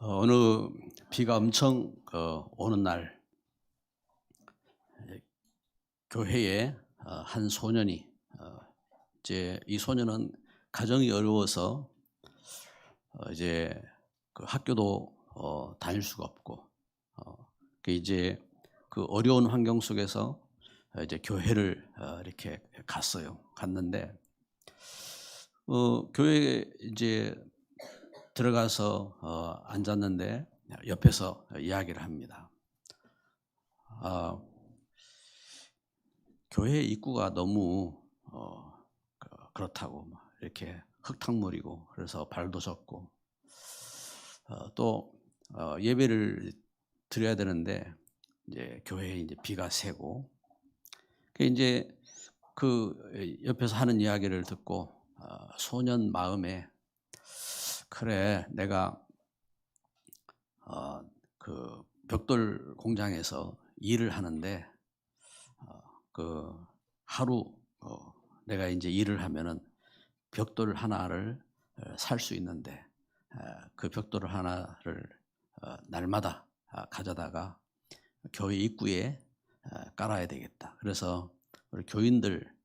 어느 비가 엄청 오는 날 교회에 한 소년이 이제 이 소년은 가정이 어려워서 이제 그 학교도 다닐 수가 없고 그 이제 그 어려운 환경 속에서 이제 교회를 이렇게 갔는데 교회에 이제 들어가서 앉았는데 옆에서 이야기를 합니다. 교회 입구가 너무 그렇다고 이렇게 흙탕물이고 그래서 발도 젖고 또 예배를 드려야 되는데 이제 교회에 이제 비가 새고 이제 그 옆에서 하는 이야기를 듣고 소년 마음에 그래 내가 그 벽돌 공장에서 일을 하는데 그 하루 내가 이제 일을 하면은 벽돌 하나를 살 수 있는데 그 벽돌 하나를 날마다 가져다가 교회 입구에 깔아야 되겠다. 그래서 우리 교인들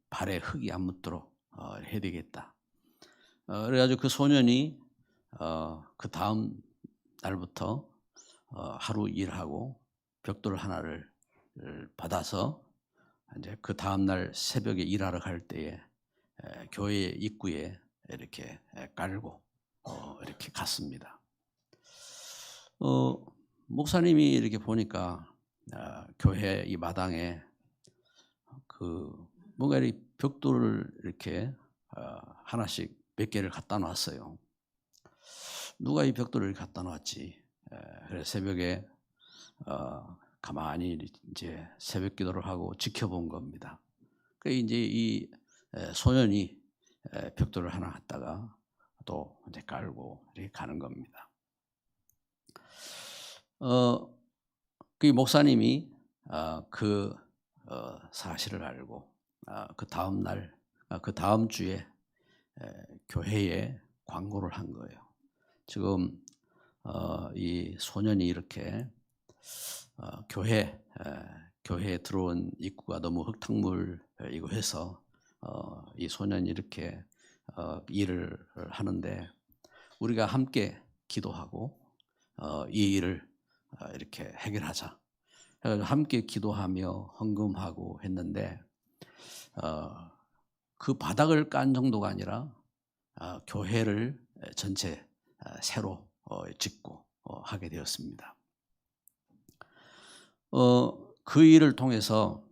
발에 흙이 안 묻도록 해야 되겠다. 그래가지고 그 소년이 그 다음 날부터 하루 일하고 벽돌 하나를 받아서 이제 그 다음 날 새벽에 일하러 갈 때에 교회 입구에 이렇게 깔고 이렇게 갔습니다. 목사님이 이렇게 보니까 교회 이 마당에 그 뭔가 이 벽돌을 이렇게 하나씩 몇 개를 갖다 놨어요. 누가 이 벽돌을 갖다 놨지? 그래서 새벽에 가만히 이제 새벽 기도를 하고 지켜본 겁니다. 그 이제 이 소년이 벽돌을 하나 갖다가 또 이제 깔고 이렇게 가는 겁니다. 그 목사님이 그 사실을 알고 그 다음 날, 그 다음 주에 교회에 광고를 한 거예요. 지금 이 소년이 이렇게 교회에 들어온 입구가 너무 흙탕물이고 해서 이 소년이 이렇게 일을 하는데 우리가 함께 기도하고 이 일을 이렇게 해결하자. 함께 기도하며 헌금하고 했는데 그 바닥을 깐 정도가 아니라 교회를 전체 새로 짓고 하게 되었습니다. 그 일을 통해서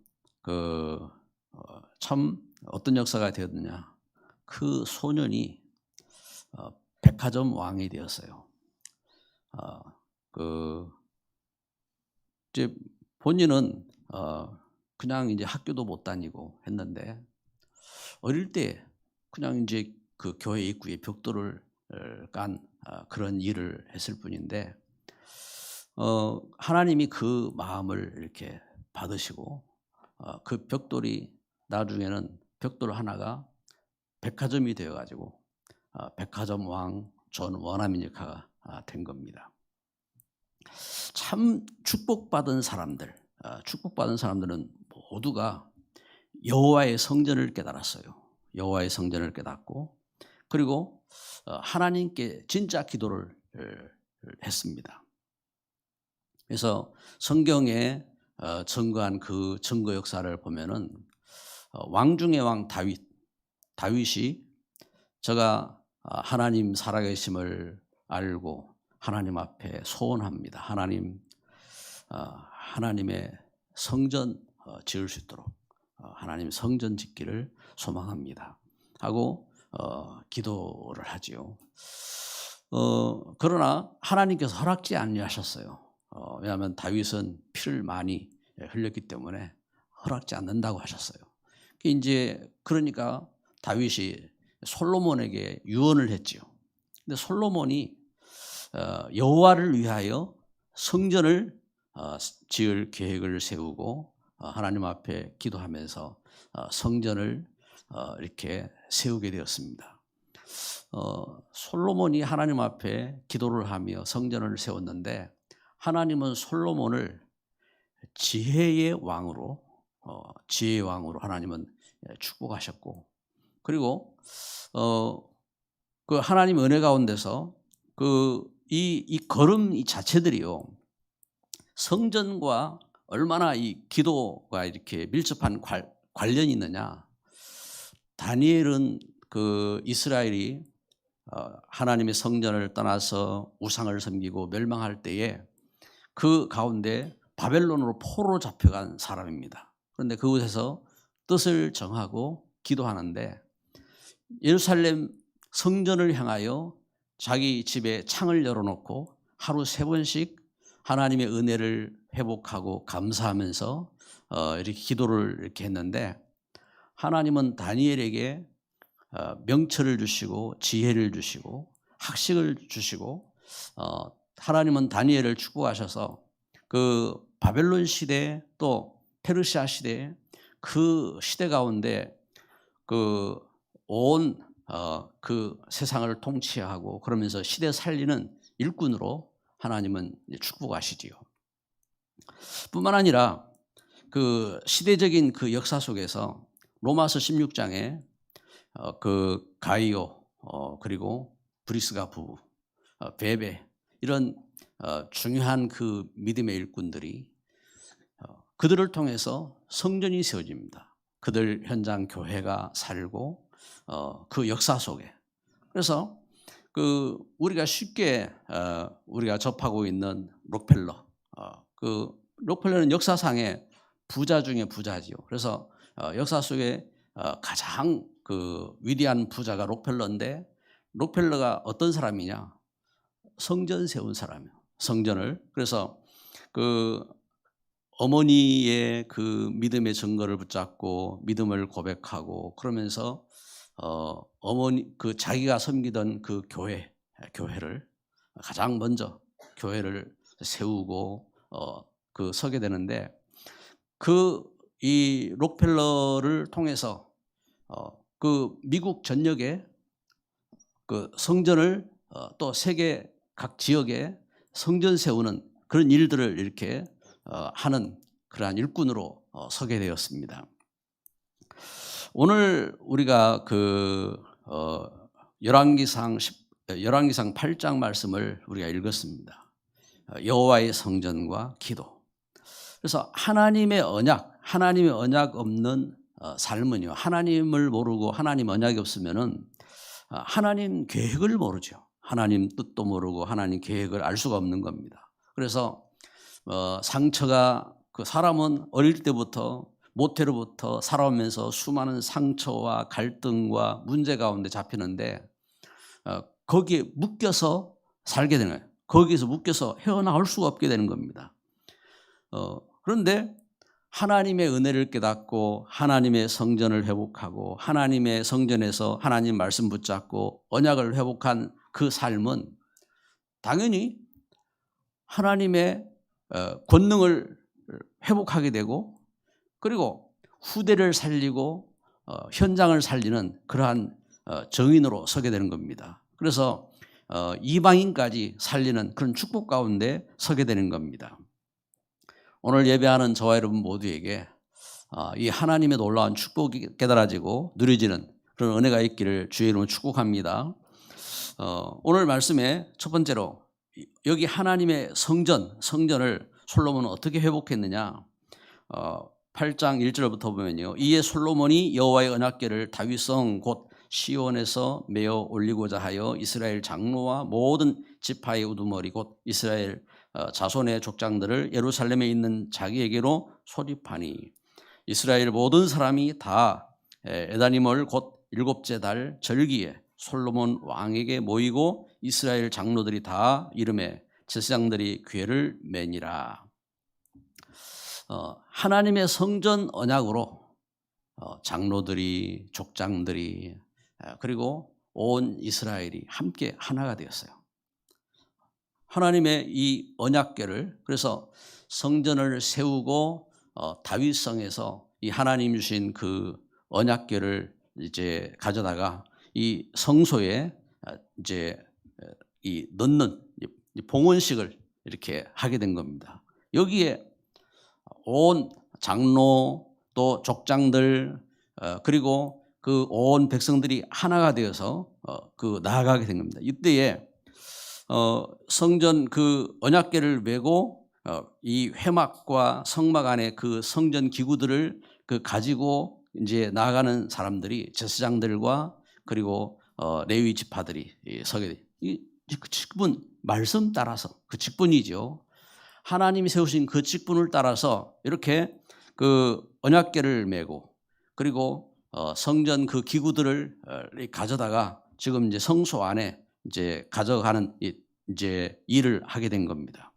참 어떤 역사가 되었느냐? 그 소년이 백화점 왕이 되었어요. 이제 본인은 그냥 이제 학교도 못 다니고 했는데 어릴 때 그냥 이제 그 교회 입구에 벽돌을 깐 그런 일을 했을 뿐인데 하나님이 그 마음을 이렇게 받으시고 그 벽돌이 나중에는 벽돌 하나가 백화점이 되어가지고 백화점 왕 존 워나민니카가 된 겁니다. 참 축복받은 사람들은 모두가 여호와의 성전을 깨달았어요. 여호와의 성전을 깨닫고 그리고 하나님께 진짜 기도를 했습니다. 그래서 성경에 증거한 그 증거 역사를 보면은 왕 중의 왕 다윗이 제가 하나님 살아계심을 알고 하나님 앞에 소원합니다. 하나님의 성전 지을 수 있도록 하나님 성전 짓기를 소망합니다. 하고 기도를 하지요. 그러나 하나님께서 허락지 아니하셨어요. 왜냐하면 다윗은 피를 많이 흘렸기 때문에 허락지 않는다고 하셨어요. 이제 그러니까 다윗이 솔로몬에게 유언을 했지요. 근데 솔로몬이 여호와를 위하여 성전을 지을 계획을 세우고 하나님 앞에 기도하면서 성전을 이렇게 세우게 되었습니다. 솔로몬이 하나님 앞에 기도를 하며 성전을 세웠는데 하나님은 솔로몬을 지혜의 왕으로 하나님은 축복하셨고, 그리고 그 하나님 은혜 가운데서 이 걸음 이 자체들이요, 성전과 얼마나 이 기도가 이렇게 밀접한 관련이 있느냐. 다니엘은 그 이스라엘이 하나님의 성전을 떠나서 우상을 섬기고 멸망할 때에 그 가운데 바벨론으로 포로 잡혀간 사람입니다. 그런데 그곳에서 뜻을 정하고 기도하는데 예루살렘 성전을 향하여 자기 집에 창을 열어놓고 하루 3번씩 하나님의 은혜를 회복하고 감사하면서 이렇게 기도를 이렇게 했는데, 하나님은 다니엘에게 명철을 주시고 지혜를 주시고 학식을 주시고, 하나님은 다니엘을 축복하셔서 그 바벨론 시대 또 페르시아 시대 그 시대 가운데 온 그 세상을 통치하고 그러면서 시대 살리는 일꾼으로 하나님은 축복하시지요. 뿐만 아니라 그 시대적인 그 역사 속에서 로마서 16장에 그 가이오 그리고 브리스가 부부 베베 이런 중요한 그 믿음의 일꾼들이 그들을 통해서 성전이 세워집니다. 그들 현장 교회가 살고 그 역사 속에. 그래서 그 우리가 쉽게 우리가 접하고 있는 록펠러, 그 록펠러는 역사상의 부자 중에 부자지요. 그래서 역사 속에 가장 그 위대한 부자가 록펠러인데, 록펠러가 어떤 사람이냐? 성전 세운 사람이에요. 성전을. 그래서 그 어머니의 그 믿음의 증거를 붙잡고 믿음을 고백하고 그러면서 어머니 그 자기가 섬기던 그 교회를 가장 먼저 교회를 세우고 그 서게 되는데, 이 록펠러를 통해서 그 미국 전역에 그 성전을 또 세계 각 지역에 성전 세우는 그런 일들을 이렇게 하는 그러한 일꾼으로 서게 되었습니다. 오늘 우리가 그 열왕기상 8장 말씀을 우리가 읽었습니다. 여호와의 성전과 기도. 그래서 하나님의 언약 없는 삶은요, 하나님을 모르고 하나님 언약이 없으면은 하나님 계획을 모르죠. 하나님 뜻도 모르고 하나님 계획을 알 수가 없는 겁니다. 그래서 상처가, 그 사람은 어릴 때부터 모태로부터 살아오면서 수많은 상처와 갈등과 문제 가운데 잡히는데 거기에 묶여서 살게 되는 거예요. 거기에서 묶여서 헤어나올 수가 없게 되는 겁니다. 그런데 하나님의 은혜를 깨닫고 하나님의 성전을 회복하고 하나님의 성전에서 하나님 말씀 붙잡고 언약을 회복한 그 삶은 당연히 하나님의 권능을 회복하게 되고, 그리고 후대를 살리고 현장을 살리는 그러한 정인으로 서게 되는 겁니다. 그래서 이방인까지 살리는 그런 축복 가운데 서게 되는 겁니다. 오늘 예배하는 저와 여러분 모두에게 이 하나님의 놀라운 축복이 깨달아지고 누려지는 그런 은혜가 있기를 주의 이름으로 축복합니다. 오늘 말씀에 첫 번째로 여기 하나님의 성전을 솔로몬은 어떻게 회복했느냐. 8장 1절부터 보면요. 이에 솔로몬이 여호와의 언약궤를 다윗성 곧 시온에서 메어 올리고자 하여 이스라엘 장로와 모든 지파의 우두머리 곧 이스라엘 자손의 족장들을 예루살렘에 있는 자기에게로 소집하니, 이스라엘 모든 사람이 다 에다님을 곧 7째 달 절기에 솔로몬 왕에게 모이고 이스라엘 장로들이 다 이름에 제사장들이 궤를 매니라. 하나님의 성전 언약으로 장로들이, 족장들이, 그리고 온 이스라엘이 함께 하나가 되었어요. 하나님의 이 언약궤를, 그래서 성전을 세우고 다윗성에서 이 하나님 주신 그 언약궤를 이제 가져다가 이 성소에 이제 이 넣는 이 봉헌식을 이렇게 하게 된 겁니다. 여기에 온 장로 또 족장들 그리고 그 온 백성들이 하나가 되어서 그 나아가게 된 겁니다. 이때에 성전 그 언약궤를 메고 이 회막과 성막 안에 그 성전 기구들을 그 가지고 이제 나아가는 사람들이 제사장들과 그리고 레위 지파들이 서게 돼. 그 직분 말씀 따라서 그 직분이죠. 하나님이 세우신 그 직분을 따라서 이렇게 그 언약궤를 메고 그리고 성전 그 기구들을 가져다가 지금 이제 성소 안에 이제 가져가는 이제 일을 하게 된 겁니다.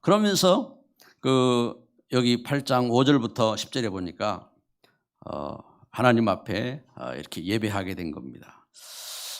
그러면서 그 여기 8장 5절부터 10절에 보니까 하나님 앞에 이렇게 예배하게 된 겁니다.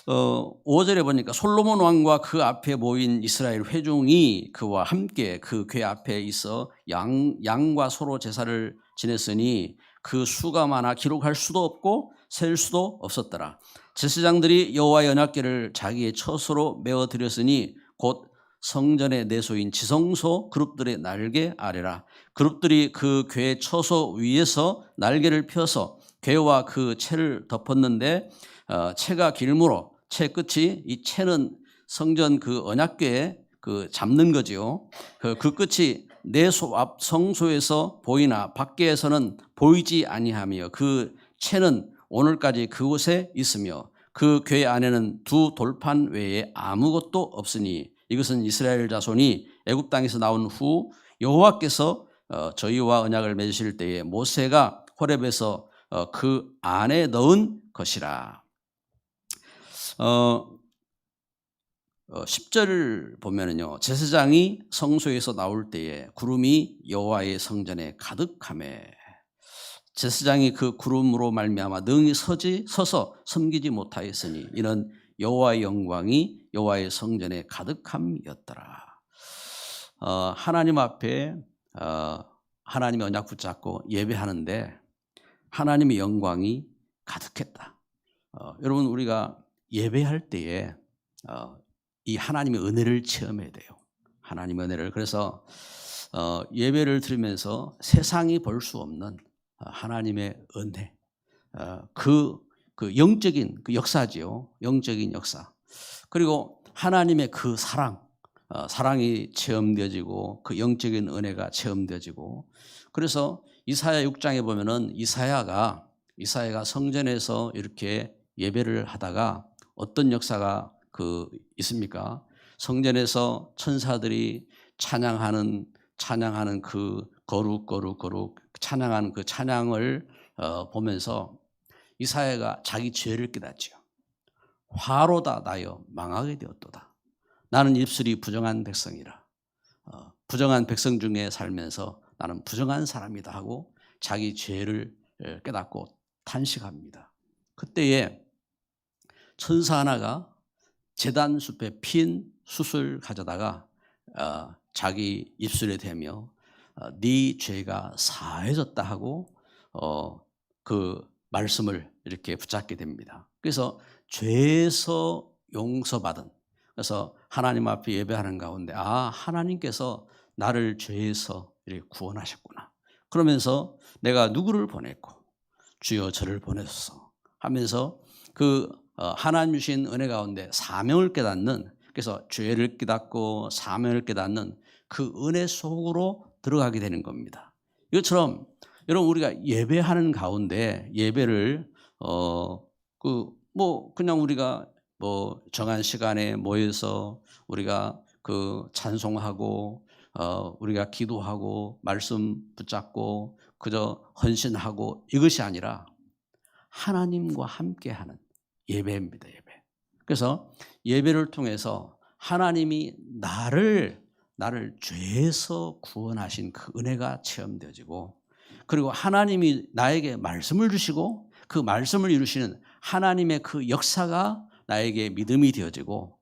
5절에 보니까 솔로몬 왕과 그 앞에 모인 이스라엘 회중이 그와 함께 그 궤 앞에 있어 양과 소로 제사를 지냈으니 그 수가 많아 기록할 수도 없고 셀 수도 없었더라. 제사장들이 여호와의 언약궤를 자기의 처소로 메어 드렸으니 곧 성전의 내소인 지성소 그룹들의 날개 아래라. 그룹들이 그 궤 처소 위에서 날개를 펴서 궤와 그 채를 덮었는데 채가 길므로 채 끝이 이 채는 성전 그 언약궤에 그 잡는 거지요. 그 끝이 내소 앞 성소에서 보이나 밖에서는 보이지 아니하며 그 채는 오늘까지 그곳에 있으며 그 궤 안에는 두 돌판 외에 아무것도 없으니 이것은 이스라엘 자손이 애굽 땅에서 나온 후 여호와께서 저희와 언약을 맺으실 때에 모세가 호렙에서 그 안에 넣은 것이라. 10절을 보면은요, 제사장이 성소에서 나올 때에 구름이 여호와의 성전에 가득하매 제사장이 그 구름으로 말미암아 능히 서서 섬기지 못하였으니 이는 여호와의 영광이 여호와의 성전에 가득함이었더라. 하나님 앞에 하나님의 언약 붙잡고 예배하는데 하나님의 영광이 가득했다. 여러분 우리가 예배할 때에 이 하나님의 은혜를 체험해야 돼요. 하나님의 은혜를. 그래서 예배를 드리면서 세상이 볼 수 없는 하나님의 은혜, 그 영적인 그 역사지요. 영적인 역사. 그리고 하나님의 그 사랑이 체험되어지고 그 영적인 은혜가 체험되어지고 그래서 이사야 6장에 보면은 이사야가 성전에서 이렇게 예배를 하다가 어떤 역사가 있습니까? 성전에서 천사들이 찬양하는 그 거룩 찬양하는 그 찬양을 보면서 이사야가 자기 죄를 깨닫지요. 화로다 나여 망하게 되었도다. 나는 입술이 부정한 백성이라. 부정한 백성 중에 살면서 나는 부정한 사람이다 하고 자기 죄를 깨닫고 탄식합니다. 그때에 천사 하나가 제단숲에 핀 숯을 가져다가 자기 입술에 대며 네 죄가 사해졌다 하고 그 말씀을 이렇게 붙잡게 됩니다. 그래서 죄에서 용서받은, 그래서 하나님 앞에 예배하는 가운데 하나님께서 나를 죄에서 이렇게 구원하셨구나. 그러면서 내가 누구를 보냈고 주여 저를 보내소서 하면서 그 하나님 주신 은혜 가운데 사명을 깨닫는, 그래서 죄를 깨닫고 사명을 깨닫는 그 은혜 속으로 들어가게 되는 겁니다. 이것처럼 여러분 우리가 예배하는 가운데 예배를 그냥 우리가 정한 시간에 모여서 우리가 찬송하고 우리가 기도하고 말씀 붙잡고 그저 헌신하고 이것이 아니라 하나님과 함께하는 예배입니다. 예배. 그래서 예배를 통해서 하나님이 나를 죄에서 구원하신 그 은혜가 체험되어지고, 그리고 하나님이 나에게 말씀을 주시고 그 말씀을 이루시는 하나님의 그 역사가 나에게 믿음이 되어지고,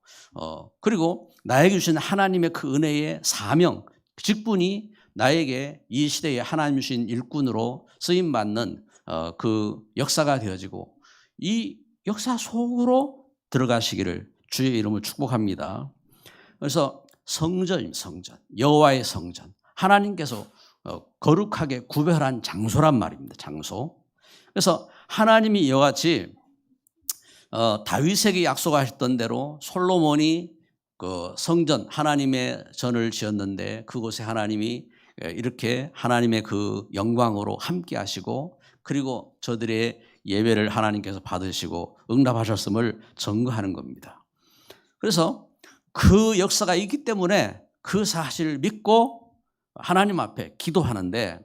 그리고 나에게 주신 하나님의 그 은혜의 사명, 직분이 나에게 이 시대에 하나님 주신 일꾼으로 쓰임받는 그 역사가 되어지고, 이 역사 속으로 들어가시기를 주의 이름으로 축복합니다. 그래서 성전입니다. 성전. 여호와의 성전. 하나님께서 거룩하게 구별한 장소란 말입니다. 장소. 그래서 하나님이 이와 같이 다윗에게 약속하셨던 대로 솔로몬이 그 성전 하나님의 전을 지었는데 그곳에 하나님이 이렇게 하나님의 그 영광으로 함께 하시고 그리고 저들의 예배를 하나님께서 받으시고 응답하셨음을 증거하는 겁니다. 그래서 그 역사가 있기 때문에 그 사실을 믿고 하나님 앞에 기도하는데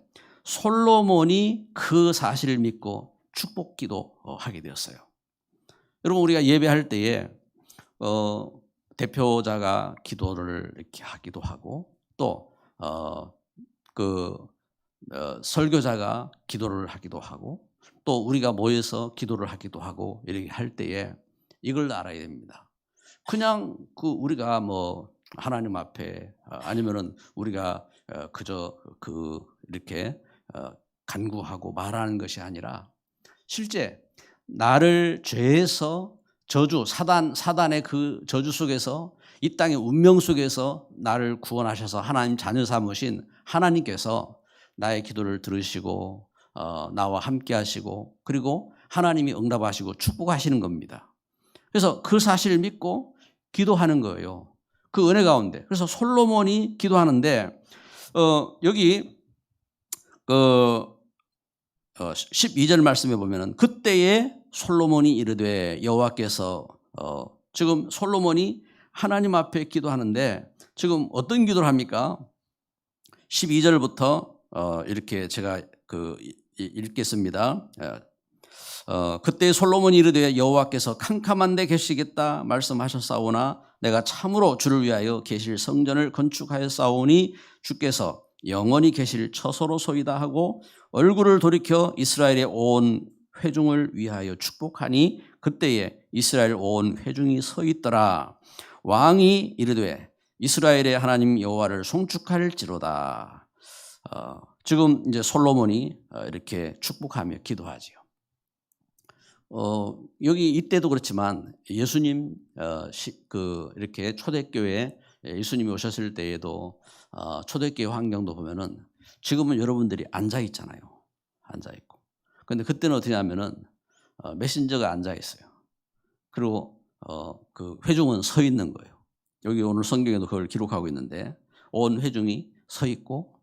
솔로몬이 그 사실을 믿고 축복 기도하게 되었어요. 여러분 우리가 예배할 때에 대표자가 기도를 이렇게 하기도 하고 또 설교자가 기도를 하기도 하고 또 우리가 모여서 기도를 하기도 하고 이렇게 할 때에 이걸 알아야 됩니다. 그냥 우리가 뭐 하나님 앞에 아니면은 우리가 그저 이렇게 간구하고 말하는 것이 아니라 실제 나를 죄에서 저주 사단의 그 저주 속에서 이 땅의 운명 속에서 나를 구원하셔서 하나님 자녀 삼으신 하나님께서 나의 기도를 들으시고 나와 함께 하시고 그리고 하나님이 응답하시고 축복하시는 겁니다. 그래서 그 사실을 믿고 기도하는 거예요. 그 은혜 가운데. 그래서 솔로몬이 기도하는데 여기 12절 말씀에 보면은 그때에 솔로몬이 이르되 여호와께서 지금 솔로몬이 하나님 앞에 기도하는데 지금 어떤 기도를 합니까? 12절부터 이렇게 제가 읽겠습니다. 그때 솔로몬이 이르되 여호와께서 캄캄한 데 계시겠다 말씀하셨사오나 내가 참으로 주를 위하여 계실 성전을 건축하였사오니 주께서 영원히 계실 처소로소이다 하고 얼굴을 돌이켜 이스라엘의 온 회중을 위하여 축복하니 그때에 이스라엘 온 회중이 서 있더라. 왕이 이르되 이스라엘의 하나님 여호와를 송축할지로다. 지금 이제 솔로몬이 이렇게 축복하며 기도하지요. 여기 이때도 그렇지만 예수님 이렇게 초대교회 예수님이 오셨을 때에도 초대교회 환경도 보면은 지금은 여러분들이 앉아 있잖아요. 앉아 있고. 근데 그때는 어떻게 하면은 메신저가 앉아 있어요. 그리고 그 회중은 서 있는 거예요. 여기 오늘 성경에도 그걸 기록하고 있는데 온 회중이 서 있고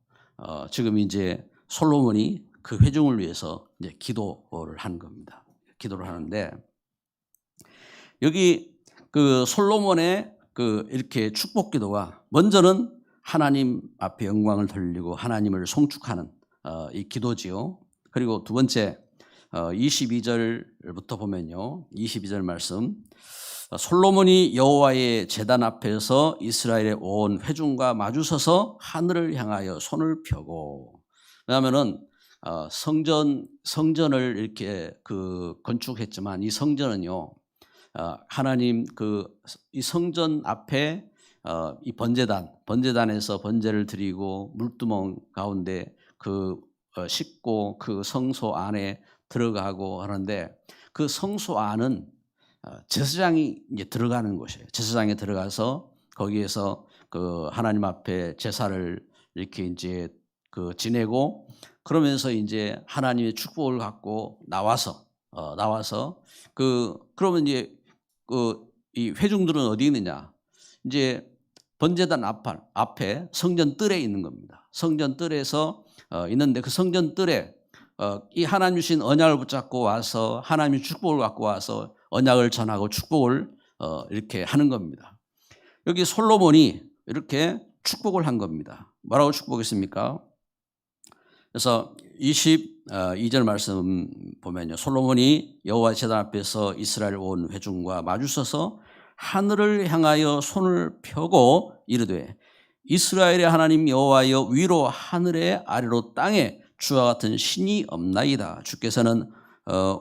지금 이제 솔로몬이 그 회중을 위해서 이제 기도를 한 겁니다. 기도를 하는데 여기 그 솔로몬의 이렇게 축복 기도가 먼저는 하나님 앞에 영광을 돌리고 하나님을 송축하는 이 기도지요. 그리고 두 번째 22절부터 보면요. 22절 말씀 솔로몬이 여호와의 제단 앞에서 이스라엘의 온 회중과 마주서서 하늘을 향하여 손을 펴고 왜냐하면은 성전을 이렇게 건축했지만 이 성전은요 하나님 이 성전 앞에 이 번제단에서 번제를 드리고 물두멍 가운데 씻고 그 성소 안에 들어가고 하는데 그 성소 안은 제사장이 이제 들어가는 곳이에요. 제사장에 들어가서 거기에서 하나님 앞에 제사를 이렇게 이제 지내고 그러면서 이제 하나님의 축복을 갖고 나와서 그러면 이제 이 회중들은 어디 있느냐? 이제 번제단 앞에 성전 뜰에 있는 겁니다. 성전 뜰에서 있는데 그 성전 뜰에 이 하나님 주신 언약을 붙잡고 와서 하나님의 축복을 갖고 와서 언약을 전하고 축복을 이렇게 하는 겁니다. 여기 솔로몬이 이렇게 축복을 한 겁니다. 뭐라고 축복했습니까? 그래서 22절 말씀 보면요. 솔로몬이 여호와 제단 앞에서 이스라엘 온 회중과 마주서서 하늘을 향하여 손을 펴고 이르되 이스라엘의 하나님 여호와여 위로 하늘에 아래로 땅에 주와 같은 신이 없나이다. 주께서는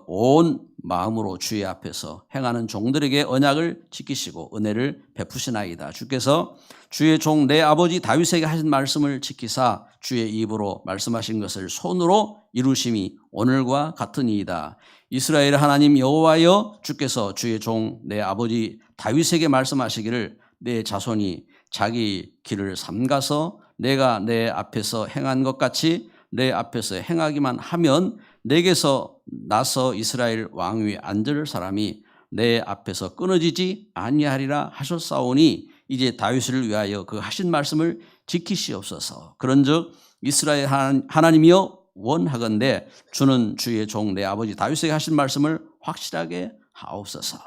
온 마음으로 주의 앞에서 행하는 종들에게 언약을 지키시고 은혜를 베푸시나이다. 주께서 주의 종 내 아버지 다윗에게 하신 말씀을 지키사 주의 입으로 말씀하신 것을 손으로 이루심이 오늘과 같으니이다. 이스라엘 하나님 여호와여, 주께서 주의 종 내 아버지 다윗에게 말씀하시기를 내 자손이 자기 길을 삼가서 내가 내 앞에서 행한 것 같이 내 앞에서 행하기만 하면 내게서 나서 이스라엘 왕위에 앉을 사람이 내 앞에서 끊어지지 아니하리라 하셨사오니 이제 다윗을 위하여 그 하신 말씀을 지키시옵소서. 그런즉 이스라엘 하나님이여 원하건대 주는 주의 종 내 아버지 다윗에게 하신 말씀을 확실하게 하옵소서.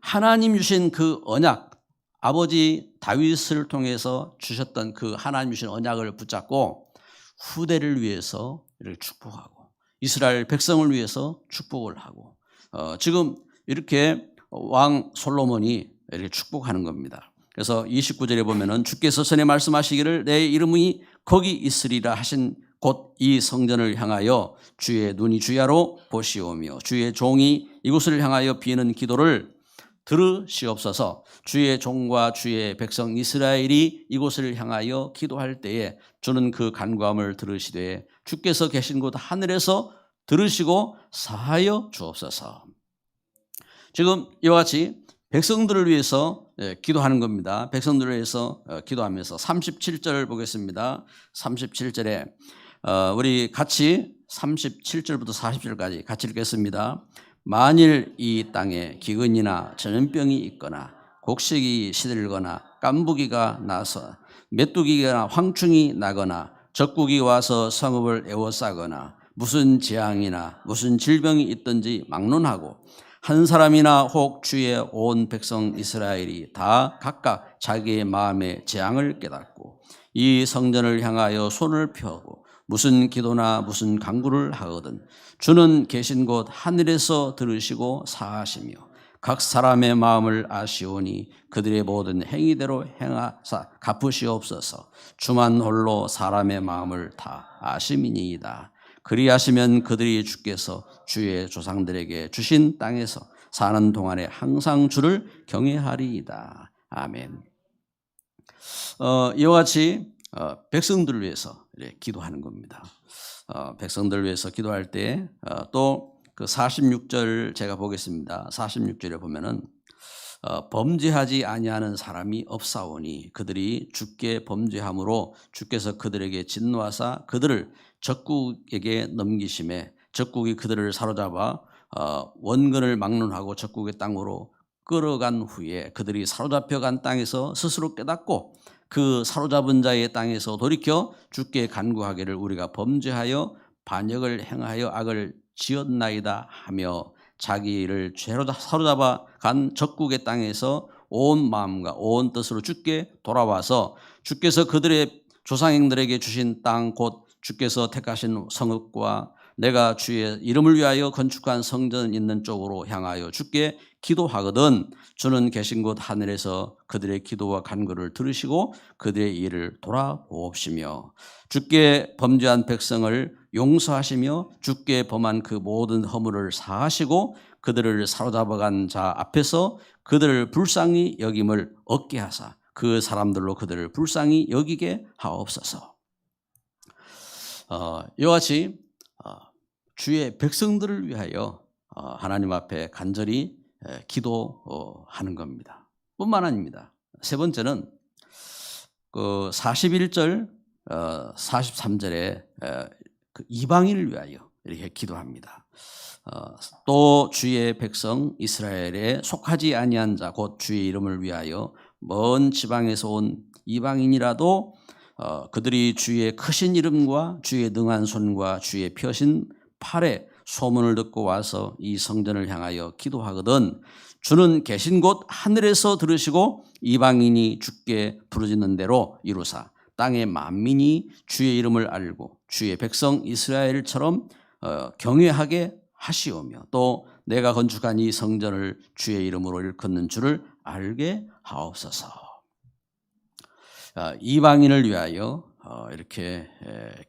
하나님 주신 그 언약, 아버지 다윗을 통해서 주셨던 그 하나님 주신 언약을 붙잡고 후대를 위해서 이렇게 축복하고 이스라엘 백성을 위해서 축복을 하고 지금 이렇게 왕 솔로몬이 이렇게 축복하는 겁니다. 그래서 29절에 보면은 주께서 전에 말씀하시기를 내 이름이 거기 있으리라 하신 곧 이 성전을 향하여 주의 눈이 주야로 보시오며 주의 종이 이곳을 향하여 비는 기도를 들으시옵소서. 주의 종과 주의 백성 이스라엘이 이곳을 향하여 기도할 때에 주는 그 간구함을 들으시되 주께서 계신 곳 하늘에서 들으시고 사하여 주옵소서. 지금 이와 같이 백성들을 위해서 기도하는 겁니다. 백성들을 위해서 기도하면서 37절 보겠습니다. 37절에 우리 같이 37절부터 40절까지 같이 읽겠습니다. 만일 이 땅에 기근이나 전염병이 있거나 곡식이 시들거나 깐부기가 나서 메뚜기나 황충이 나거나 적국이 와서 성읍을 에워싸거나 무슨 재앙이나 무슨 질병이 있든지 막론하고 한 사람이나 혹 주의 온 백성 이스라엘이 다 각각 자기의 마음의 재앙을 깨닫고 이 성전을 향하여 손을 펴고 무슨 기도나 무슨 간구를 하거든 주는 계신 곳 하늘에서 들으시고 사하시며 각 사람의 마음을 아시오니 그들의 모든 행위대로 행하사 갚으시옵소서. 주만 홀로 사람의 마음을 다 아심이니이다. 그리하시면 그들이 주께서 주의 조상들에게 주신 땅에서 사는 동안에 항상 주를 경외하리이다. 아멘. 이와 같이 백성들을 위해서 기도하는 겁니다. 백성들을 위해서 기도할 때 또 그 46절 제가 보겠습니다. 46절에 보면은 범죄하지 아니하는 사람이 없사오니 그들이 주께 범죄함으로 주께서 그들에게 진노하사 그들을 적국에게 넘기심에 적국이 그들을 사로잡아 원근을 막론하고 적국의 땅으로 끌어간 후에 그들이 사로잡혀간 땅에서 스스로 깨닫고 그 사로잡은 자의 땅에서 돌이켜 주께 간구하기를 우리가 범죄하여 반역을 행하여 악을 지었나이다 하며 자기를 죄로 사로잡아 간 적국의 땅에서 온 마음과 온 뜻으로 주께 돌아와서 주께서 그들의 조상행들에게 주신 땅 곧 주께서 택하신 성읍과 내가 주의 이름을 위하여 건축한 성전 있는 쪽으로 향하여 주께 기도하거든 주는 계신 곳 하늘에서 그들의 기도와 간구를 들으시고 그들의 일을 돌아보옵시며 주께 범죄한 백성을 용서하시며 주께 범한 그 모든 허물을 사하시고 그들을 사로잡아간 자 앞에서 그들을 불쌍히 여김을 얻게 하사 그 사람들로 그들을 불쌍히 여기게 하옵소서. 이와 같이 주의 백성들을 위하여 하나님 앞에 간절히 기도하는 겁니다. 뿐만 아닙니다. 세 번째는 그 41절 43절에 그 이방인을 위하여 이렇게 기도합니다. 또 주의 백성 이스라엘에 속하지 아니한 자 곧 주의 이름을 위하여 먼 지방에서 온 이방인이라도 그들이 주의 크신 이름과 주의 능한 손과 주의 펴신 팔에 소문을 듣고 와서 이 성전을 향하여 기도하거든 주는 계신 곳 하늘에서 들으시고 이방인이 주께 부르짖는 대로 이루사 땅의 만민이 주의 이름을 알고 주의 백성 이스라엘처럼 경외하게 하시오며 또 내가 건축한 이 성전을 주의 이름으로 일컫는 줄을 알게 하옵소서. 이방인을 위하여 이렇게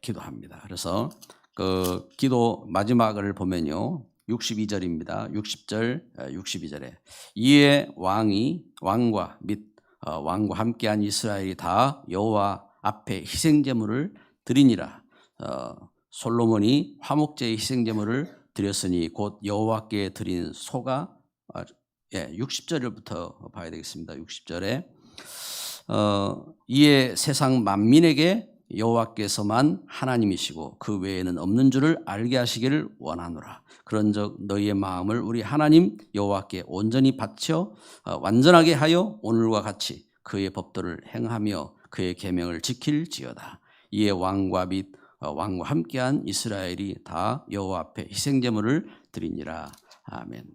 기도합니다. 그래서 그 기도 마지막을 보면요. 62절입니다. 60절, 62절에 이에 왕과 및 왕과 함께한 이스라엘이 다 여호와 앞에 희생제물을 드리니라. 솔로몬이 화목제의 희생제물을 드렸으니 곧 여호와께 드린 소가 60절부터 봐야 되겠습니다. 60절에 이에 세상 만민에게 여호와께서만 하나님이시고 그 외에는 없는 줄을 알게 하시기를 원하노라. 그런즉 너희의 마음을 우리 하나님 여호와께 온전히 바쳐 완전하게 하여 오늘과 같이 그의 법도를 행하며 그의 계명을 지킬지어다. 이에 왕과 및 왕과 함께한 이스라엘이 다 여호와 앞에 희생제물을 드리니라. 아멘.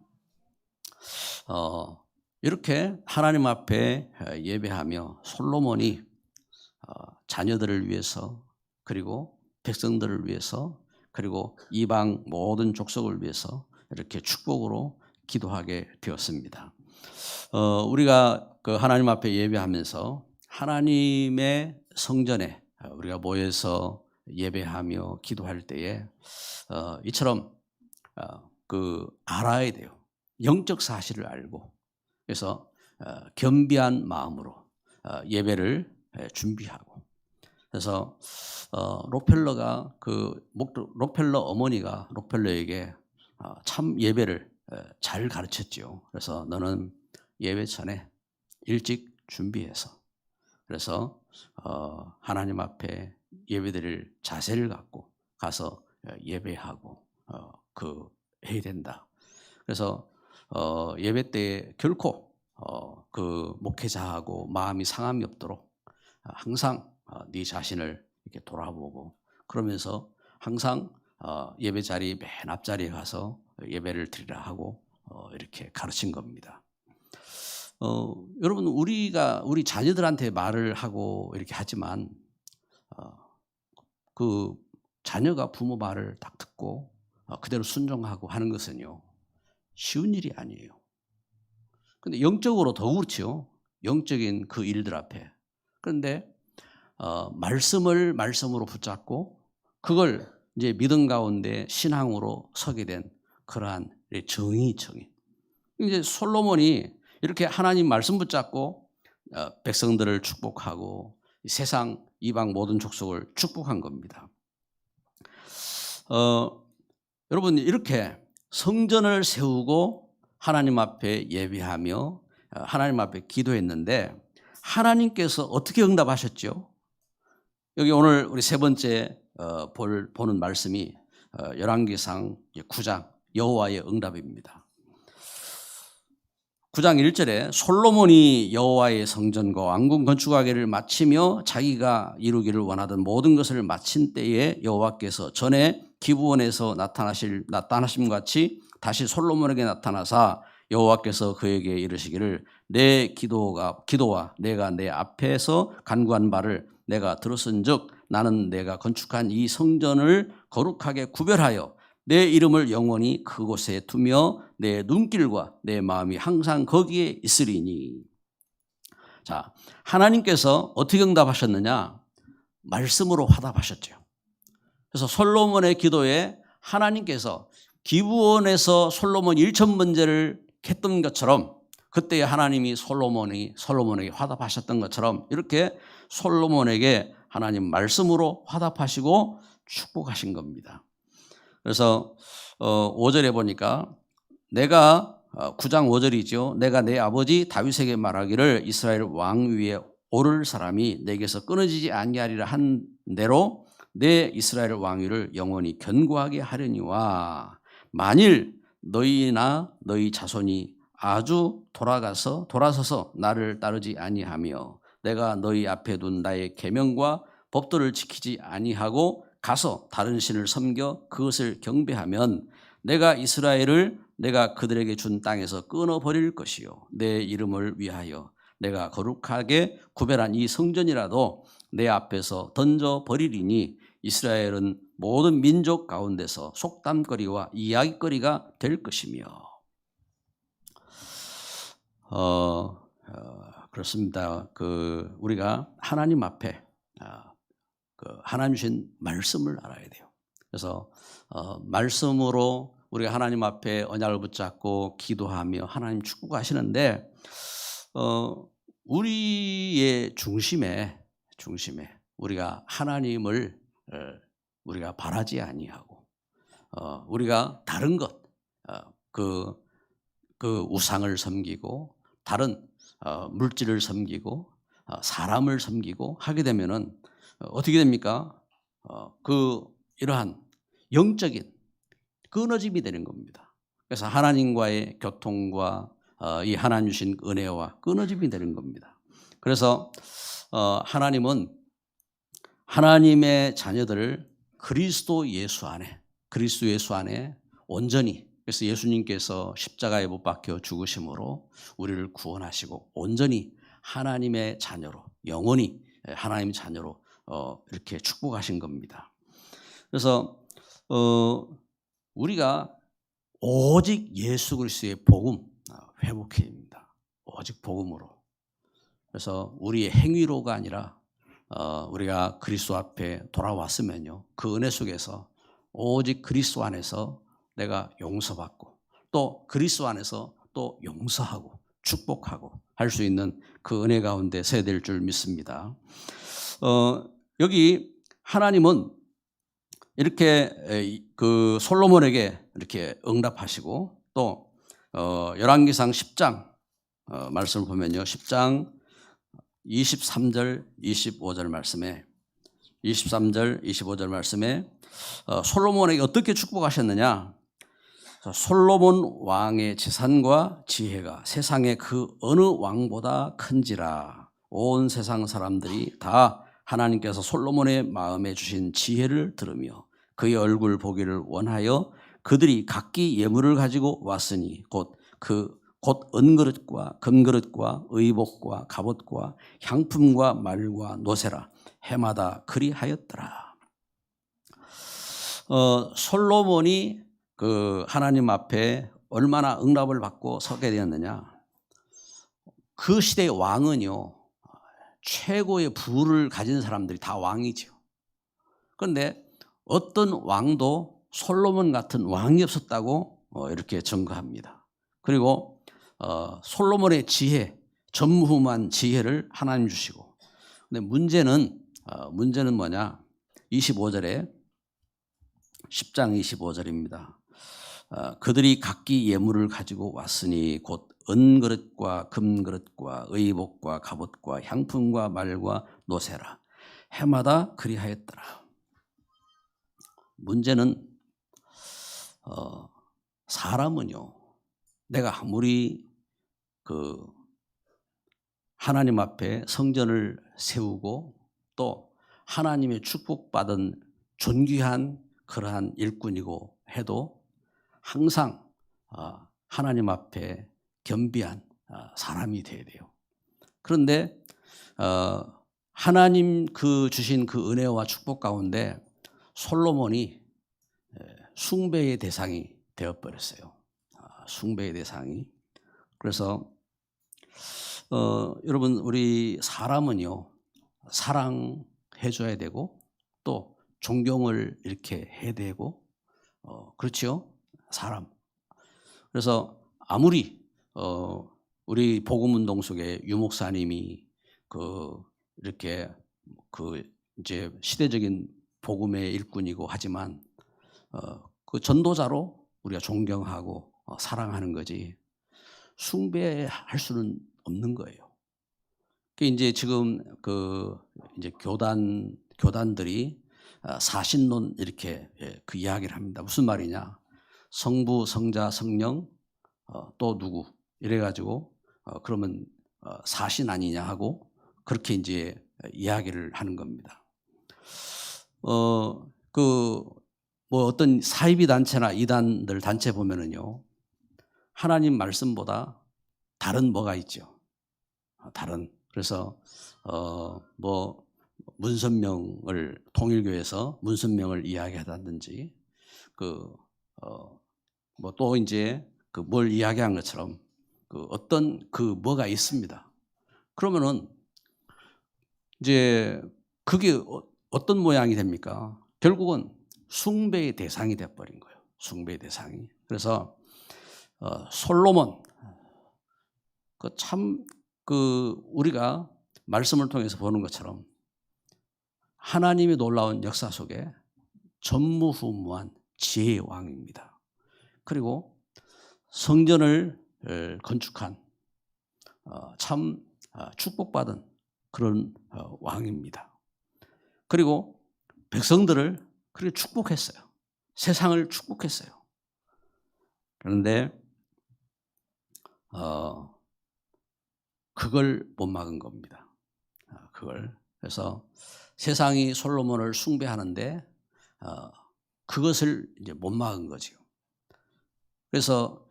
이렇게 하나님 앞에 예배하며 솔로몬이 자녀들을 위해서 그리고 백성들을 위해서 그리고 이방 모든 족속을 위해서 이렇게 축복으로 기도하게 되었습니다. 우리가 그 하나님 앞에 예배하면서 하나님의 성전에 우리가 모여서 예배하며 기도할 때에 이처럼 그 알아야 돼요. 영적 사실을 알고 그래서 겸비한 마음으로 예배를 준비하고 그래서 록펠러가 록펠러 어머니가 록펠러에게 참 예배를 잘 가르쳤죠. 그래서 너는 예배 전에 일찍 준비해서 그래서 하나님 앞에 예배드릴 자세를 갖고 가서 예배하고 해야 된다. 그래서 예배 때 결코 그 목회자하고 마음이 상함이 없도록 항상 네 자신을 이렇게 돌아보고 그러면서 항상 예배 자리 맨 앞자리에 가서 예배를 드리라 하고 이렇게 가르친 겁니다. 여러분 우리 자녀들한테 말을 하고 이렇게 하지만 그 자녀가 부모 말을 딱 듣고 그대로 순종하고 하는 것은요 쉬운 일이 아니에요. 근데 영적으로 더 그렇죠. 영적인 그 일들 앞에. 그런데 말씀으로 붙잡고 그걸 이제 믿음 가운데 신앙으로 서게 된 그러한 정의. 이제 솔로몬이 이렇게 하나님 말씀 붙잡고 백성들을 축복하고 세상 이방 모든 족속을 축복한 겁니다. 여러분 이렇게 성전을 세우고 하나님 앞에 예배하며 하나님 앞에 기도했는데 하나님께서 어떻게 응답하셨죠? 여기 오늘 우리 세 번째 보는 말씀이 열왕기상 9장 여호와의 응답입니다. 9장 1절에 솔로몬이 여호와의 성전과 왕궁 건축하기를 마치며 자기가 이루기를 원하던 모든 것을 마친 때에 여호와께서 전에 기브온에서 나타나심 같이 다시 솔로몬에게 나타나사 여호와께서 그에게 이르시기를 내 기도와 내가 내 앞에서 간구한 바를 내가 들었은즉 나는 내가 건축한 이 성전을 거룩하게 구별하여 내 이름을 영원히 그곳에 두며 내 눈길과 내 마음이 항상 거기에 있으리니. 자, 하나님께서 어떻게 응답하셨느냐? 말씀으로 화답하셨죠. 그래서 솔로몬의 기도에 하나님께서 기브온에서 솔로몬 1,000번제를 했던 것처럼 그때 하나님이 솔로몬에게 화답하셨던 것처럼 이렇게 솔로몬에게 하나님 말씀으로 화답하시고 축복하신 겁니다. 그래서 5절에 보니까 내가 9장 5절이죠. 내가 내 아버지 다윗에게 말하기를 이스라엘 왕 위에 오를 사람이 내게서 끊어지지 아니하리라 한 대로 내 이스라엘 왕위를 영원히 견고하게 하려니와 만일 너희나 너희 자손이 아주 돌아서서 나를 따르지 아니하며 내가 너희 앞에 둔 나의 계명과 법도를 지키지 아니하고 가서 다른 신을 섬겨 그것을 경배하면 내가 이스라엘을 내가 그들에게 준 땅에서 끊어버릴 것이요 내 이름을 위하여 내가 거룩하게 구별한 이 성전이라도 내 앞에서 던져버리리니 이스라엘은 모든 민족 가운데서 속담거리와 이야기거리가 될 것이며. 그렇습니다. 우리가 하나님 앞에 하나님 주신 말씀을 알아야 돼요. 그래서 말씀으로 우리가 하나님 앞에 언약을 붙잡고 기도하며 하나님 축복하시는데 우리의 중심에 우리가 하나님을 우리가 바라지 아니하고 우리가 다른 것 그 우상을 섬기고 다른 물질을 섬기고 사람을 섬기고 하게 되면은 어떻게 됩니까? 이러한 영적인 끊어짐이 되는 겁니다. 그래서 하나님과의 교통과 이 하나님 주신 은혜와 끊어짐이 되는 겁니다. 그래서 하나님은 하나님의 자녀들을 그리스도 예수 안에 온전히, 그래서 예수님께서 십자가에 못 박혀 죽으심으로 우리를 구원하시고 온전히 하나님의 자녀로, 영원히 하나님의 자녀로 이렇게 축복하신 겁니다. 그래서 우리가 오직 예수 그리스도의 복음, 회복회입니다. 오직 복음으로. 그래서 우리의 행위로가 아니라 우리가 그리스도 앞에 돌아왔으면요, 그 은혜 속에서 오직 그리스도 안에서 내가 용서받고 또 그리스도 안에서 또 용서하고 축복하고 할 수 있는 그 은혜 가운데 서야 될 줄 믿습니다. 여기 하나님은 이렇게 그 솔로몬에게 이렇게 응답하시고 또 열왕기상 10장 말씀을 보면요, 10장 23절 25절 말씀에 23절 25절 말씀에 솔로몬에게 어떻게 축복하셨느냐? 솔로몬 왕의 재산과 지혜가 세상의 그 어느 왕보다 큰지라. 온 세상 사람들이 다 하나님께서 솔로몬의 마음에 주신 지혜를 들으며 그의 얼굴 보기를 원하여 그들이 각기 예물을 가지고 왔으니 곧 은그릇과 금그릇과 의복과 갑옷과 향품과 말과 노새라. 해마다 그리하였더라. 솔로몬이 그 하나님 앞에 얼마나 응답을 받고 서게 되었느냐. 그 시대의 왕은요, 최고의 부를 가진 사람들이 다 왕이죠. 그런데 어떤 왕도 솔로몬 같은 왕이 없었다고 이렇게 증거합니다. 그리고 솔로몬의 지혜, 전무후무한 지혜를 하나님 주시고, 근데 문제는 뭐냐? 25절에 10장 25절입니다. 그들이 각기 예물을 가지고 왔으니 곧 은그릇과 금그릇과 의복과 갑옷과 향품과 말과 노새라. 해마다 그리하였더라. 문제는 사람은요, 내가 아무리 그 하나님 앞에 성전을 세우고 또 하나님의 축복받은 존귀한 그러한 일꾼이고 해도 항상 하나님 앞에 겸비한 사람이 돼야 돼요. 그런데 하나님 주신 그 은혜와 축복 가운데 솔로몬이 숭배의 대상이 되어버렸어요. 숭배의 대상이. 그래서 여러분, 우리 사람은요, 사랑해줘야 되고 또 존경을 이렇게 해야 되고 그렇죠? 사람. 그래서 아무리 우리 복음운동 속에 유목사님이 이렇게 이제 시대적인 복음의 일꾼이고 하지만 그 전도자로 우리가 존경하고 사랑하는 거지 숭배할 수는 없는 거예요. 이제 지금 이제 교단들이 사신론 이렇게 그 이야기를 합니다. 무슨 말이냐? 성부, 성자, 성령 또 누구 이래가지고 그러면 사신 아니냐 하고 그렇게 이제 이야기를 하는 겁니다. 뭐 어떤 사이비 단체나 이단들 단체 보면은요, 하나님 말씀보다 다른 뭐가 있죠. 그래서 뭐 문선명을 통일교에서 문선명을 이야기하다든지 뭐 또 이제 뭘 이야기한 것처럼 어떤 뭐가 있습니다. 그러면은 이제 그게 어떤 모양이 됩니까? 결국은 숭배의 대상이 돼버린 거예요. 숭배의 대상이. 그래서 솔로몬 우리가 말씀을 통해서 보는 것처럼 하나님이 놀라운 역사 속에 전무후무한 지혜의 왕입니다. 그리고 성전을 건축한 참 축복받은 그런 왕입니다. 그리고 백성들을 그렇게 축복했어요. 세상을 축복했어요. 그런데 그걸 못 막은 겁니다. 그래서 세상이 솔로몬을 숭배하는데 그것을 이제 못 막은 거죠. 그래서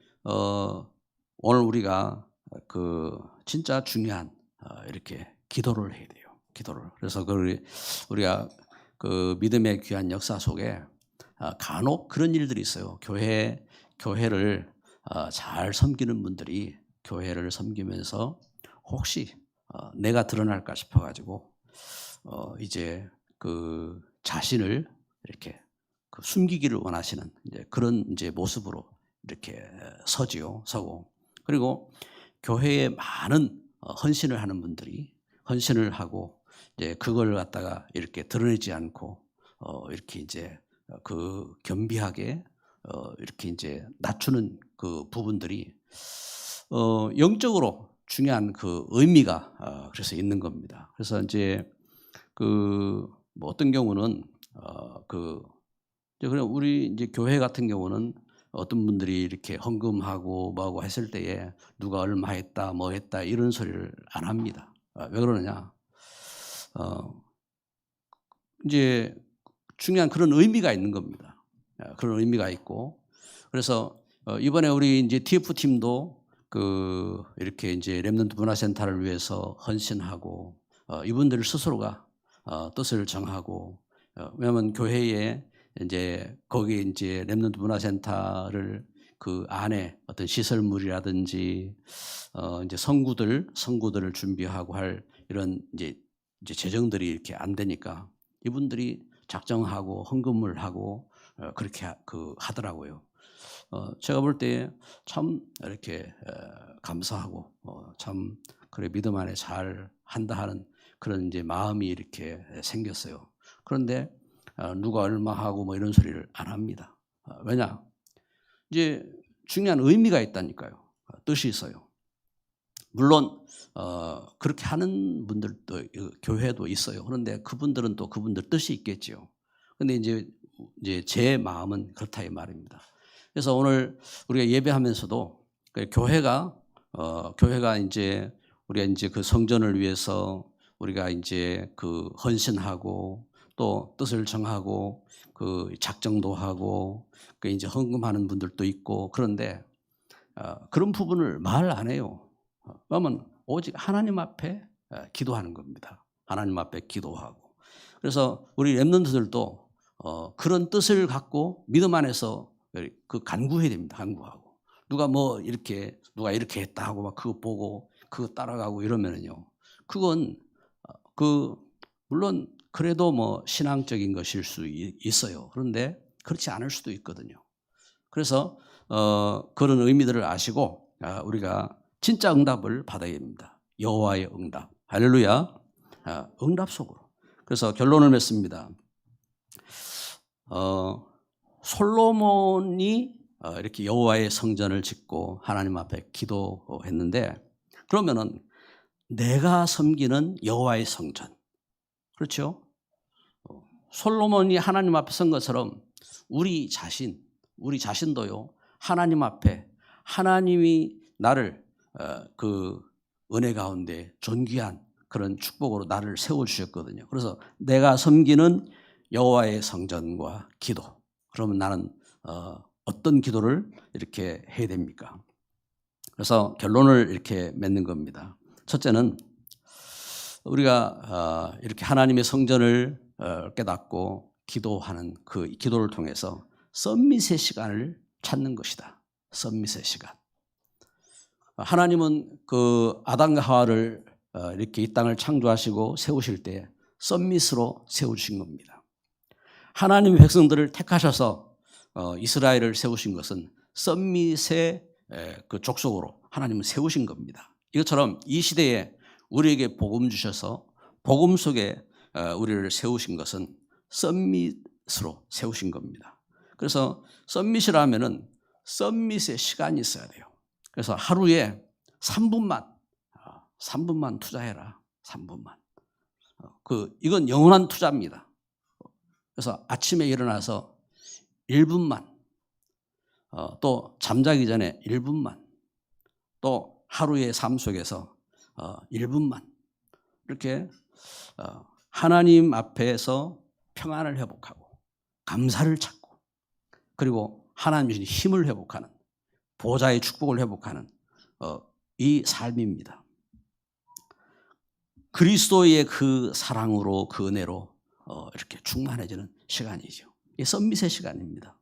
오늘 우리가 진짜 중요한 이렇게 기도를 해야 돼요. 기도를. 그래서 우리가 믿음의 귀한 역사 속에 간혹 그런 일들이 있어요. 교회를 잘 섬기는 분들이 교회를 섬기면서 혹시 내가 드러날까 싶어가지고 이제 자신을 이렇게 숨기기를 원하시는 그런 모습으로 이렇게 서고, 그리고 교회에 많은 헌신을 하는 분들이 헌신을 하고 그걸 갖다가 이렇게 드러내지 않고 이렇게 겸비하게 이렇게 낮추는 그 부분들이 영적으로 중요한 의미가 그래서 있는 겁니다. 그래서 뭐 어떤 경우는 그냥 우리 교회 같은 경우는 어떤 분들이 이렇게 헌금하고 뭐하고 했을 때에 누가 얼마 했다 뭐 했다 이런 소리를 안 합니다. 왜 그러느냐? 중요한 그런 의미가 있는 겁니다. 그런 의미가 있고, 그래서 이번에 우리 TF 팀도 이렇게 렘넌트 문화센터를 위해서 헌신하고 이분들 스스로가 뜻을 정하고, 왜냐하면 교회에 거기 렘넌트 문화센터를 그 안에 어떤 시설물이라든지 성구들을 준비하고 할 이런 재정들이 이렇게 안 되니까 이분들이 작정하고 헌금을 하고 그렇게 하더라고요. 제가 볼 때 참 이렇게 감사하고 참 그래 믿음 안에 잘 한다 하는 그런 마음이 이렇게 생겼어요. 그런데 누가 얼마 하고 뭐 이런 소리를 안 합니다. 왜냐? 중요한 의미가 있다니까요. 뜻이 있어요. 물론 그렇게 하는 분들도 교회도 있어요. 그런데 그분들은 또 그분들 뜻이 있겠죠. 그런데 제 마음은 그렇다 이 말입니다. 그래서 오늘 우리가 예배하면서도 교회가 우리가 그 성전을 위해서 우리가 헌신하고 또 뜻을 정하고 작정도 하고 헌금하는 분들도 있고, 그런데 그런 부분을 말 안 해요. 그러면 오직 하나님 앞에 기도하는 겁니다. 하나님 앞에 기도하고. 그래서 우리 렘넌트들도 그런 뜻을 갖고 믿음 안에서 간구해야 됩니다. 간구하고. 누가 이렇게 했다 하고 막 그거 보고 그거 따라가고 이러면은요. 그건 물론 그래도 뭐 신앙적인 것일 수 있어요. 그런데 그렇지 않을 수도 있거든요. 그래서 그런 의미들을 아시고 우리가 진짜 응답을 받아야 됩니다. 여호와의 응답. 할렐루야. 응답 속으로. 그래서 결론을 맺습니다. 솔로몬이 이렇게 여호와의 성전을 짓고 하나님 앞에 기도했는데, 그러면은 내가 섬기는 여호와의 성전, 그렇죠? 솔로몬이 하나님 앞에 선 것처럼 우리 자신도요, 하나님 앞에 하나님이 나를 은혜 가운데 존귀한 그런 축복으로 나를 세워주셨거든요. 그래서 내가 섬기는 여호와의 성전과 기도. 그러면 나는 어떤 기도를 이렇게 해야 됩니까? 그래서 결론을 이렇게 맺는 겁니다. 첫째는 우리가 이렇게 하나님의 성전을 깨닫고 기도하는 그 기도를 통해서 썸밋의 시간을 찾는 것이다. 썸밋의 시간. 하나님은 아담과 하와를 이렇게 이 땅을 창조하시고 세우실 때 썸밋으로 세우신 겁니다. 하나님의 백성들을 택하셔서 이스라엘을 세우신 것은 썸밋의 그 족속으로 하나님은 세우신 겁니다. 이것처럼 이 시대에 우리에게 복음 주셔서 복음 속에 우리를 세우신 것은 썸밋으로 세우신 겁니다. 그래서 썸밋이라면은 썸밋의 시간이 있어야 돼요. 그래서 하루에 3분만 투자해라. 3분만. 이건 영원한 투자입니다. 그래서 아침에 일어나서 1분만, 또 잠자기 전에 1분만, 또 하루의 삶 속에서 1분만 이렇게 하나님 앞에서 평안을 회복하고 감사를 찾고 그리고 하나님의 힘을 회복하는 보좌의 축복을 회복하는 이 삶입니다. 그리스도의 그 사랑으로 그 은혜로 이렇게 충만해지는 시간이죠. 이 썸밋의 시간입니다.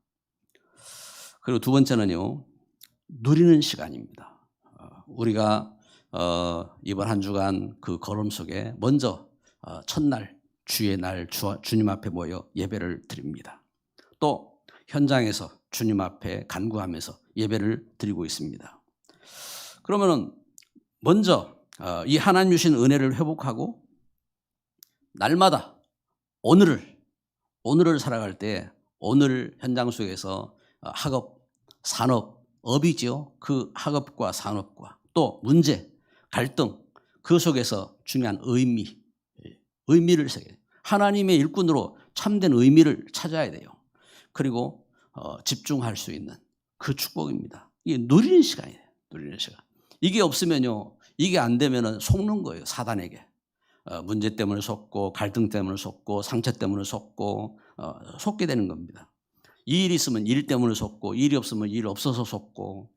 그리고 두 번째는요, 누리는 시간입니다. 우리가 이번 한 주간 그 걸음 속에 먼저 첫날 주의 날 주님 앞에 모여 예배를 드립니다. 또 현장에서 주님 앞에 간구하면서 예배를 드리고 있습니다. 그러면은 먼저 이 하나님 주신 은혜를 회복하고 날마다 오늘을 살아갈 때 오늘 현장 속에서 학업, 산업, 업이죠. 그 학업과 산업과 또 문제, 갈등 그 속에서 중요한 의미를 새겨요. 하나님의 일꾼으로 참된 의미를 찾아야 돼요. 그리고 집중할 수 있는 그 축복입니다. 이게 누리는 시간이에요. 누리는 시간. 이게 없으면요, 이게 안 되면은 속는 거예요. 사단에게. 문제 때문에 속고 갈등 때문에 속고 상처 때문에 속고 속게 되는 겁니다. 이 일이 있으면 일 때문에 속고 일이 없으면 일 없어서 속고.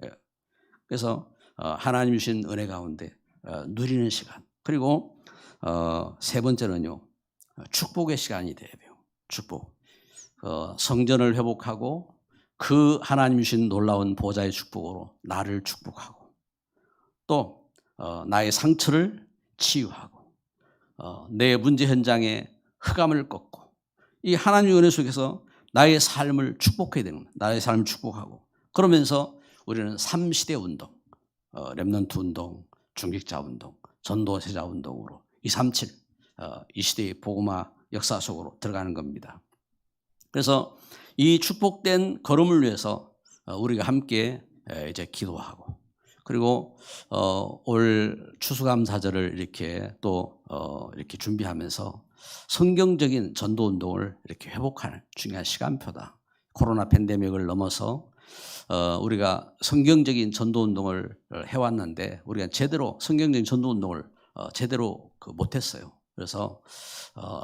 그래서 하나님 주신 은혜 가운데 누리는 시간. 그리고 세 번째는요, 축복의 시간이 돼야 돼요. 축복. 성전을 회복하고 그 하나님 주신 놀라운 보좌의 축복으로 나를 축복하고 또 나의 상처를 치유하고 내 문제 현장에 흑암을 꺾고 이 하나님의 은혜 속에서 나의 삶을 축복해야 되는 거예요. 나의 삶을 축복하고 그러면서 우리는 3시대 운동, 렘넌트 운동, 중직자 운동, 전도제자 운동으로 237 이 시대의 복음화 역사 속으로 들어가는 겁니다. 그래서 이 축복된 걸음을 위해서 우리가 함께 이제 기도하고 그리고 올 추수감사절을 이렇게 또 이렇게 준비하면서 성경적인 전도 운동을 이렇게 회복하는 중요한 시간표다. 코로나 팬데믹을 넘어서 우리가 성경적인 전도 운동을 해왔는데 우리가 제대로 성경적인 전도 운동을 제대로 못했어요. 그래서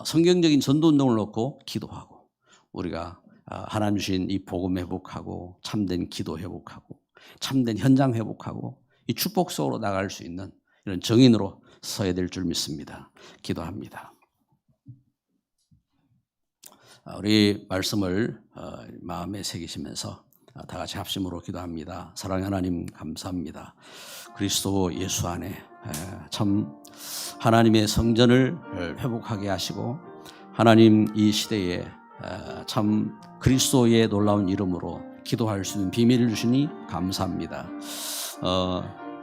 성경적인 전도 운동을 놓고 기도하고 우리가 하나님 주신 이 복음 회복하고 참된 기도 회복하고 참된 현장 회복하고 이 축복 속으로 나갈 수 있는 이런 정인으로 서야 될 줄 믿습니다. 기도합니다. 우리 말씀을 마음에 새기시면서 다 같이 합심으로 기도합니다. 사랑하는 하나님 감사합니다. 그리스도 예수 안에 참 하나님의 성전을 회복하게 하시고 하나님 이 시대에 참 그리스도의 놀라운 이름으로 기도할 수 있는 비밀을 주시니 감사합니다.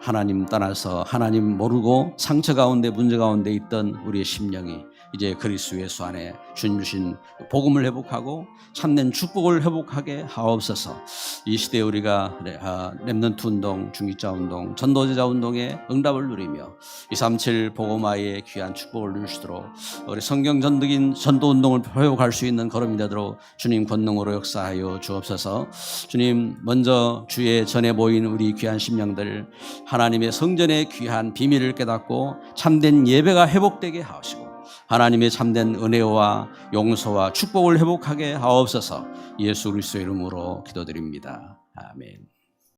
하나님 떠나서 하나님 모르고 상처 가운데 문제 가운데 있던 우리의 심령이 이제 그리스도 예수 안에 주님 주신 복음을 회복하고 참된 축복을 회복하게 하옵소서. 이 시대에 우리가 렘넌트 운동, 중직자 운동, 전도제자 운동의 응답을 누리며 237 복음화의 귀한 축복을 누리시도록 우리 성경전적인 전도 운동을 회복할 수 있는 걸음이 되도록 주님 권능으로 역사하여 주옵소서. 주님 먼저 주의 전에 모인 우리 귀한 심령들 하나님의 성전의 귀한 비밀을 깨닫고 참된 예배가 회복되게 하시고 하나님의 참된 은혜와 용서와 축복을 회복하게 하옵소서. 예수 그리스도의 이름으로 기도드립니다. 아멘.